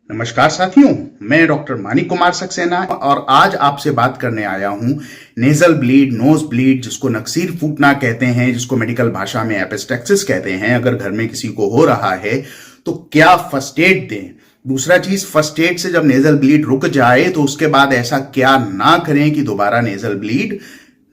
नमस्कार साथियों, मैं डॉक्टर मानिक कुमार सक्सेना और आज आपसे बात करने आया हूं नेजल ब्लीड, नोज ब्लीड, जिसको नकसीर फूटना कहते हैं, जिसको मेडिकल भाषा में एपिस्टेक्सिस कहते हैं। अगर घर में किसी को हो रहा है तो क्या फर्स्ट एड दें। दूसरा चीज, फर्स्ट एड से जब नेजल ब्लीड रुक जाए तो उसके बाद ऐसा क्या ना करें कि दोबारा नेजल ब्लीड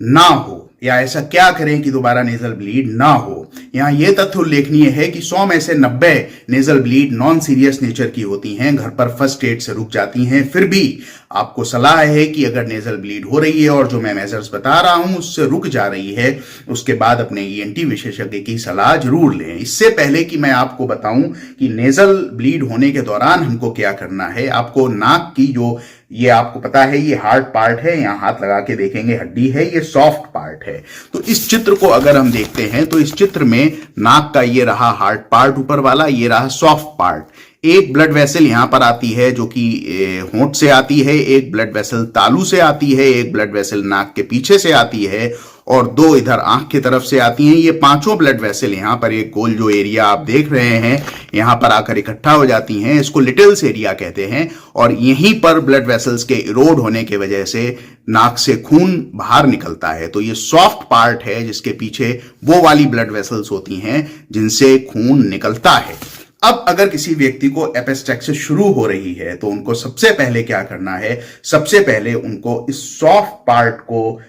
ना हो, या ऐसा क्या करें कि दोबारा नेजल ब्लीड ना हो। यहां यह तथ्य उल्लेखनीय है कि 100 में से 90 nasal bleed non serious nature की होती हैं, घर पर फर्स्ट एड से रुक जाती हैं। फिर भी आपको सलाह है कि अगर नेजल ब्लीड हो रही है और जो मैं मेजर्स बता रहा हूं उससे रुक जा रही है, उसके बाद अपने ईएनटी विशेषज्ञ की सलाह जरूर लें। इससे पहले कि मैं आपको बताऊं कि नेजल ब्लीड होने के दौरान हमको क्या करना है, आपको नाक की जो, ये आपको पता है ये हार्ड पार्ट है, यहां हाथ लगा के देखेंगे हड्डी है, ये सॉफ्ट पार्ट है। तो इस चित्र को अगर हम देखते हैं तो इस चित्र में नाक का ये रहा हार्ड पार्ट ऊपर वाला, ये रहा सॉफ्ट पार्ट। एक ब्लड वेसल यहां पर आती है जो कि होंठ से आती है, एक ब्लड वेसल तालू से आती है, एक ब्लड वेसल नाक के पीछे से आती है और दो इधर आंख की तरफ से आती हैं। ये पांचों ब्लड वेसल यहां पर एक गोल जो एरिया आप देख रहे हैं यहां पर आकर इकट्ठा हो जाती हैं, इसको लिटिल्स एरिया कहते हैं। और यहीं पर ब्लड वेसल्स के इरोड होने की वजह से नाक से खून बाहर निकलता है। तो ये सॉफ्ट पार्ट है जिसके पीछे वो वाली ब्लड वेसल्स होती हैं जिनसे खून निकलता है। अब अगर किसी व्यक्ति को एपिस्टेक्सिस शुरू हो रही है तो उनको सबसे पहले क्या करना है, सबसे पहले उनको इस सॉफ्ट पार्ट को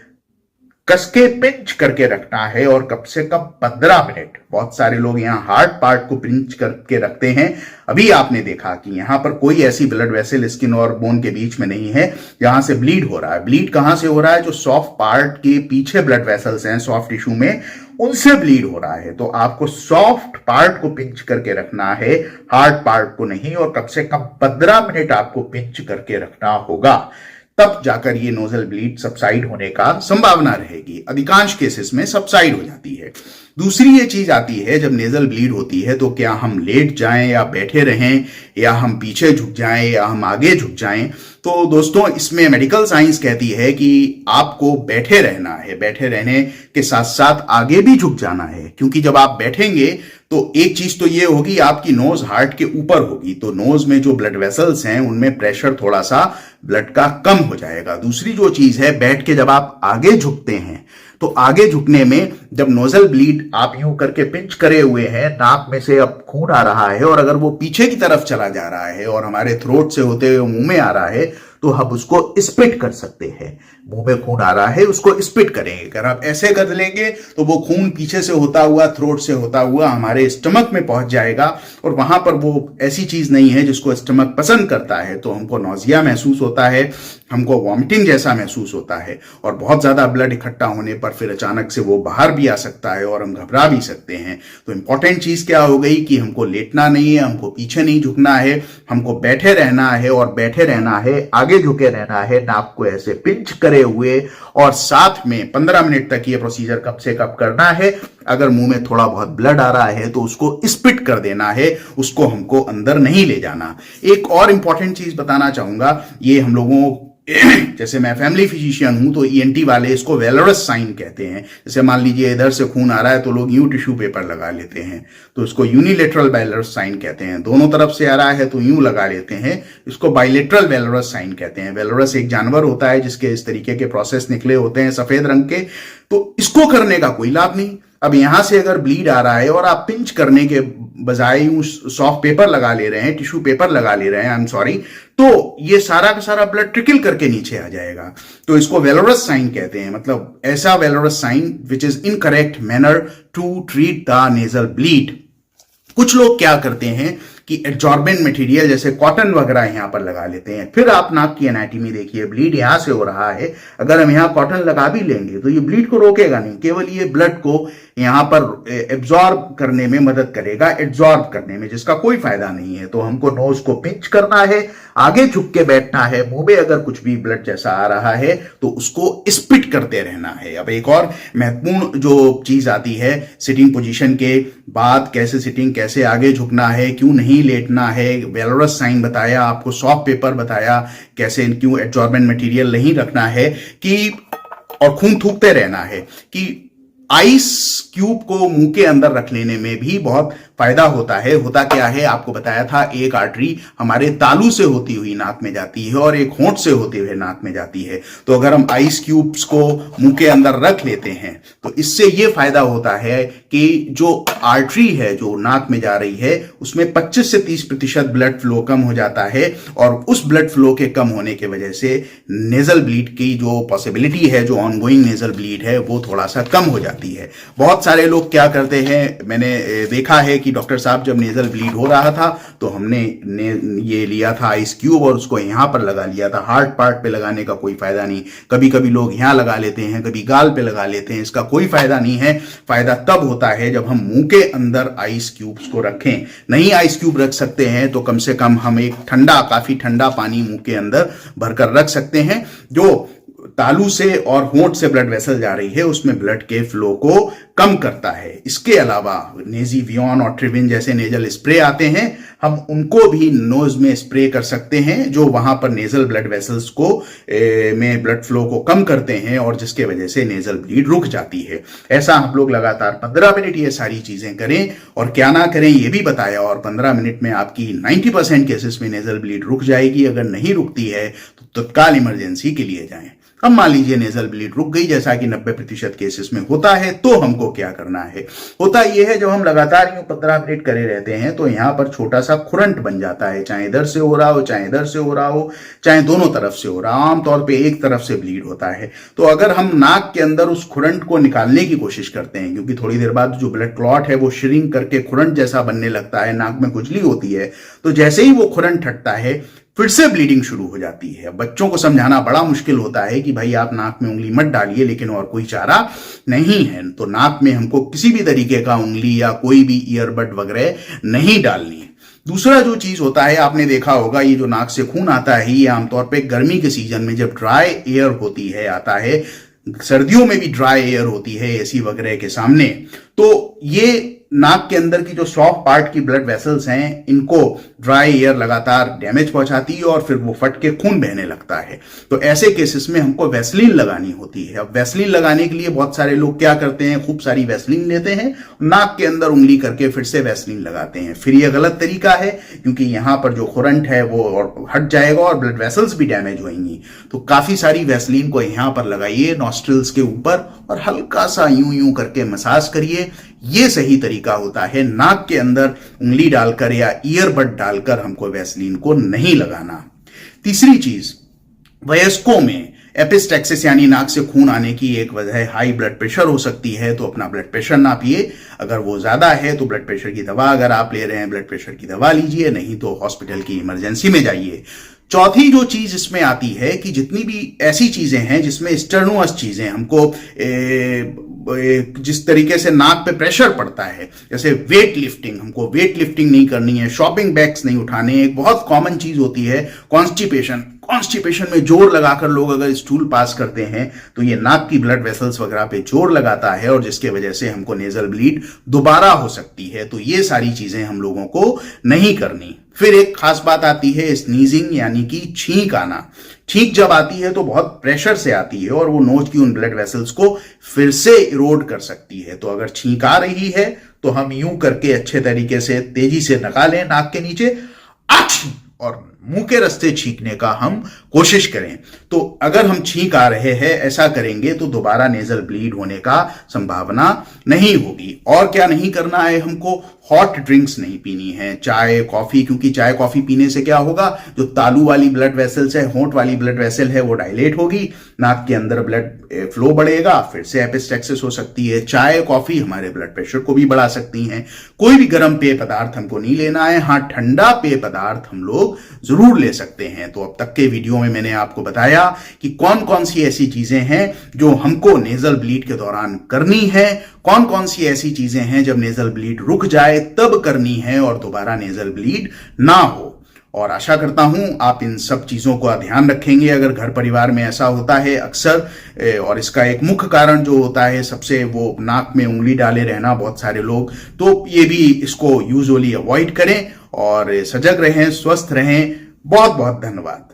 कसके पिंच करके रखना है और कम से कम 15 मिनट। बहुत सारे लोग यहां हार्ड पार्ट को पिंच करके रखते हैं। अभी आपने देखा कि यहां पर कोई ऐसी ब्लड वेसल स्किन और बोन के बीच में नहीं है जहां से ब्लीड हो रहा है। ब्लीड कहां से हो रहा है, जो सॉफ्ट पार्ट के पीछे ब्लड वेसल्स हैं सॉफ्ट टिश्यू में, उनसे ब्लीड हो रहा है। तो आपको सॉफ्ट पार्ट को पिंच करके रखना है, हार्ड पार्ट को नहीं, और कम से कम 15 मिनट आपको पिंच करके रखना होगा। तब जाकर ये नोजल ब्लीड सबसाइड होने का संभावना रहेगी। अधिकांश केसेस में सबसाइड हो जाती है। दूसरी ये चीज आती है, जब नेजल ब्लीड होती है तो क्या हम लेट जाएं या बैठे रहें, या हम पीछे झुक जाएं या हम आगे झुक जाएं। तो दोस्तों, इसमें मेडिकल साइंस कहती है कि आपको बैठे रहना है, बैठे रहने के साथ साथ आगे भी झुक जाना है। क्योंकि जब आप बैठेंगे तो एक चीज तो ये होगी, आपकी नोज हार्ट के ऊपर होगी, तो नोज में जो ब्लड वेसल्स हैं उनमें प्रेशर थोड़ा सा ब्लड का कम हो जाएगा। दूसरी जो चीज है, बैठ के जब आप आगे झुकते हैं तो आगे झुकने में जब नोजल ब्लीड आप यूं करके पिंच करे हुए हैं, नाक में से अब खून आ रहा है और अगर वो पीछे की तरफ चला जा रहा है और हमारे थ्रोट से होते हुए मुंह में आ रहा है तो हम उसको स्पिट कर सकते हैं। मुंह में खून आ रहा है, उसको स्पिट करेंगे। अगर आप ऐसे कर लेंगे तो वो खून पीछे से होता हुआ, थ्रोट से होता हुआ हमारे स्टमक में पहुंच जाएगा और वहां पर वो ऐसी चीज नहीं है जिसको स्टमक पसंद करता है। तो हमको नौजिया महसूस होता है, हमको वॉमिटिंग जैसा महसूस होता है और बहुत ज्यादा ब्लड इकट्ठा होने पर फिर अचानक से वो बाहर भी आ सकता है और हम घबरा भी सकते हैं। तो इंपॉर्टेंट चीज क्या हो गई कि हमको लेटना नहीं है, हमको पीछे नहीं झुकना है, हमको बैठे रहना है और बैठे रहना है, आगे झुके रहना है, नाक को ऐसे पिंच करे हुए, और साथ में 15 मिनट तक ये प्रोसीजर कब से कब करना है। अगर मुंह में थोड़ा बहुत ब्लड आ रहा है तो उसको स्पिट कर देना है, उसको हमको अंदर नहीं ले जाना। एक और इंपॉर्टेंट चीज बताना चाहूंगा, ये हम लोगों जैसे मैं फैमिली फिजिशियन हूं तो ईएनटी वाले इसको वेलोरस साइन कहते हैं। जैसे मान लीजिए इधर से खून आ रहा है तो लोग यूं टिश्यू पेपर लगा लेते हैं, तो इसको यूनिलेटरल वेलोरस साइन कहते हैं। दोनों तरफ से आ रहा है तो यूं लगा लेते हैं, इसको बाइलेटरल वेलोरस साइन कहते हैं। वेलोरस एक जानवर होता है जिसके इस तरीके के प्रोसेस निकले होते हैं सफेद रंग के, तो इसको करने का कोई लाभ नहीं। अब यहां से अगर ब्लीड आ रहा है और आप पिंच करने के बजाय सॉफ्ट पेपर लगा ले रहे हैं, टिश्यू पेपर लगा ले रहे हैं, आई एम सॉरी, तो ये सारा का सारा ब्लड ट्रिकल करके नीचे आ जाएगा। तो इसको वेलोरस साइन कहते हैं, मतलब ऐसा वेलोरस sign which is incorrect manner to treat the nasal bleed. कुछ लोग क्या करते हैं कि एब्जॉर्बेंट मटेरियल जैसे कॉटन वगैरह यहां पर लगा लेते हैं। फिर आप नाक की एनाटॉमी देखिए, ब्लीड यहां से हो रहा है, अगर हम यहां कॉटन लगा भी लेंगे तो ये ब्लीड को रोकेगा नहीं, केवल ये ब्लड को यहां पर एब्जॉर्ब करने में मदद करेगा, एब्जॉर्ब करने में, जिसका कोई फायदा नहीं है। तो हमको नोज को पिंच करना है, आगे झुक के बैठना है, मुंह में अगर कुछ भी ब्लड जैसा आ रहा है तो उसको स्पिट करते रहना है। अब एक और महत्वपूर्ण जो चीज आती है, सिटिंग पोजीशन के बाद कैसे सिटिंग, कैसे आगे झुकना है, क्यों नहीं लेटना है, वेलोरस साइन बताया आपको, सॉफ्ट पेपर बताया, कैसे क्यों एब्जॉर्बेंट मटेरियल नहीं रखना है, कि और खून थूकते रहना है, कि आइस क्यूब को मुंह के अंदर रख लेने में भी बहुत फायदा होता क्या है, आपको बताया था, एक आर्टरी हमारे तालू से होती हुई नाक में जाती है और एक होंठ से होते हुए नाक में जाती है। तो अगर हम आइस क्यूब्स को मुंह के अंदर रख लेते हैं तो इससे यह फायदा होता है कि जो आर्टरी है जो नाक में जा रही है उसमें 25 से 30% ब्लड फ्लो कम हो जाता है और उस ब्लड फ्लो के कम होने की वजह से नेजल ब्लीड की जो पॉसिबिलिटी है, जो ऑनगोइंग नेजल ब्लीड है, वो थोड़ा सा कम हो जाती है। बहुत सारे लोग क्या करते हैं, मैंने देखा है कि डॉक्टर साहब जब नेजल ब्लीड हो रहा था तो हमने ये लिया था आइस क्यूब और उसको यहां पर लगा लिया था। हार्ट पार्ट पे लगाने का कोई फायदा नहीं। कभी कभी लोग यहां लगा लेते हैं, कभी गाल पे लगा लेते हैं, इसका कोई फायदा नहीं है। फायदा तब होता है जब हम मुंह के अंदर आइस क्यूब्स को रखें। नहीं आइस क्यूब रख सकते हैं तो कम से कम हम एक काफी ठंडा पानी मुंह के अंदर भरकर रख सकते हैं। जो तालू से और होंठ से ब्लड वेसल जा रही है उसमें ब्लड के फ्लो को कम करता है। इसके अलावा नेजीवियन और ट्रिविन जैसे नेजल स्प्रे आते हैं, हम उनको भी नोज में स्प्रे कर सकते हैं जो वहां पर नेजल ब्लड वेसल्स को में ब्लड फ्लो को कम करते हैं और जिसके वजह से नेजल ब्लीड रुक जाती है। ऐसा हम लोग लगातार 15 मिनट ये सारी चीजें करें और क्या ना करें ये भी बताया, और 15 मिनट में आपकी 90% केसेस में नेजल ब्लीड रुक जाएगी। अगर नहीं रुकती है तो तत्काल इमरजेंसी के लिए जाएं। अब मान लीजिए नेजल ब्लीड रुक गई, जैसा कि 90% केसेस में होता है, तो हमको क्या करना है। होता यह है जब हम लगातार यूं 15 मिनट करे रहते हैं तो यहां पर छोटा सा खुरंट बन जाता है, चाहे इधर से हो रहा हो, चाहे इधर से हो रहा हो, चाहे दोनों तरफ से हो रहा हो। आमतौर पर एक तरफ से ब्लीड होता है। तो अगर हम नाक के अंदर उस खुरंट को निकालने की कोशिश करते हैं, क्योंकि थोड़ी देर बाद जो ब्लड क्लॉट है वो श्रिंक करके खुरंट जैसा बनने लगता है, नाक में खुजली होती है, तो जैसे ही वो खुरंट हटता है फिर से ब्लीडिंग शुरू हो जाती है। बच्चों को समझाना बड़ा मुश्किल होता है कि भाई आप नाक में उंगली मत डालिए, लेकिन और कोई चारा नहीं है। तो नाक में हमको किसी भी तरीके का उंगली या कोई भी ईयरबड वगैरह नहीं डालनी है। दूसरा जो चीज होता है, आपने देखा होगा, ये जो नाक से खून आता है ये आमतौर पर गर्मी के सीजन में जब ड्राई एयर होती है आता है, सर्दियों में भी ड्राई एयर होती है एसी वगैरह के सामने, तो ये नाक के अंदर की जो सॉफ्ट पार्ट की ब्लड वेसल्स हैं इनको ड्राई एयर लगातार डैमेज पहुंचाती है और फिर वो फट के खून बहने लगता है। तो ऐसे केसेस में हमको वैसलीन लगानी होती है। अब वैसलीन लगाने के लिए बहुत सारे लोग क्या करते हैं, खूब सारी वैसलीन लेते हैं, नाक के अंदर उंगली करके फिर से वैसलीन लगाते हैं। फिर ये गलत तरीका है क्योंकि यहां पर जो खुरंट है वो हट जाएगा और ब्लड वेसल्स भी डैमेज होंगी। तो काफी सारी वैसलीन को यहां पर लगाइए नॉस्ट्रिल्स के ऊपर और हल्का सा यूं यूं करके मसाज करिए। ये सही तरीका होता है। नाक के अंदर उंगली डालकर या ईयरबड डालकर हमको वैसलीन को नहीं लगाना। तीसरी चीज, वयस्कों में एपिस्टेक्सिस यानी नाक से खून आने की एक वजह हाई ब्लड प्रेशर हो सकती है। तो अपना ब्लड प्रेशर नापिए, अगर वो ज्यादा है तो ब्लड प्रेशर की दवा, अगर आप ले रहे हैं ब्लड प्रेशर की दवा लीजिए, नहीं तो हॉस्पिटल की इमरजेंसी में जाइए। चौथी जो चीज इसमें आती है कि जितनी भी ऐसी चीजें हैं जिसमें स्टर्नुअस चीजें हमको जिस तरीके से नाक पे प्रेशर पड़ता है, जैसे वेट लिफ्टिंग, हमको वेट लिफ्टिंग नहीं करनी है, शॉपिंग बैग्स नहीं उठाने। एक बहुत कॉमन चीज होती है कॉन्स्टिपेशन में जोर लगाकर लोग अगर स्टूल पास करते हैं तो ये नाक की ब्लड वेसल्स वगैरह पे जोर लगाता है और जिसके वजह से हमको नेजल ब्लीड दोबारा हो सकती है। तो ये सारी चीजें हम लोगों को नहीं करनी। फिर एक खास बात आती है स्नीजिंग यानी कि छींक आना। छींक जब आती है तो बहुत प्रेशर से आती है और वो नोज की उन ब्लड वेसल्स को फिर से इरोड कर सकती है। तो अगर छींक आ रही है तो हम यूं करके अच्छे तरीके से तेजी से निकालें नाक के नीचे और मुंह के रास्ते छींकने का हम कोशिश करें। तो अगर हम छींक आ रहे हैं ऐसा करेंगे तो दोबारा नेजल ब्लीड होने का संभावना नहीं होगी। और क्या नहीं करना है, हमको हॉट ड्रिंक्स नहीं पीनी है, चाय कॉफी, क्योंकि चाय कॉफी पीने से क्या होगा, जो तालू वाली ब्लड वेसल्स है, होंठ वाली ब्लड वेसल है, वो डायलेट होगी, नाक के अंदर ब्लड फ्लो बढ़ेगा, फिर से एपिस्टेक्सिस हो सकती है। चाय कॉफी हमारे ब्लड प्रेशर को भी बढ़ा सकती हैं। कोई भी गर्म पेय पदार्थ हमको नहीं लेना है। हाँ, ठंडा पेय पदार्थ हम लोग जरूर ले सकते हैं। तो अब तक के वीडियो में मैंने आपको बताया कि कौन कौन सी ऐसी चीजें हैं जो हमको नेजल ब्लीड के दौरान करनी है, कौन कौन सी ऐसी चीजें हैं जब नेजल ब्लीड रुक जाए तब करनी है और दोबारा नेजल ब्लीड ना हो। और आशा करता हूं आप इन सब चीजों का ध्यान रखेंगे। अगर घर परिवार में ऐसा होता है अक्सर, और इसका एक मुख्य कारण जो होता है सबसे, वो नाक में उंगली डाले रहना बहुत सारे लोग, तो ये भी इसको यूजुअली अवॉइड करें और सजग रहें, स्वस्थ रहें। बहुत बहुत धन्यवाद।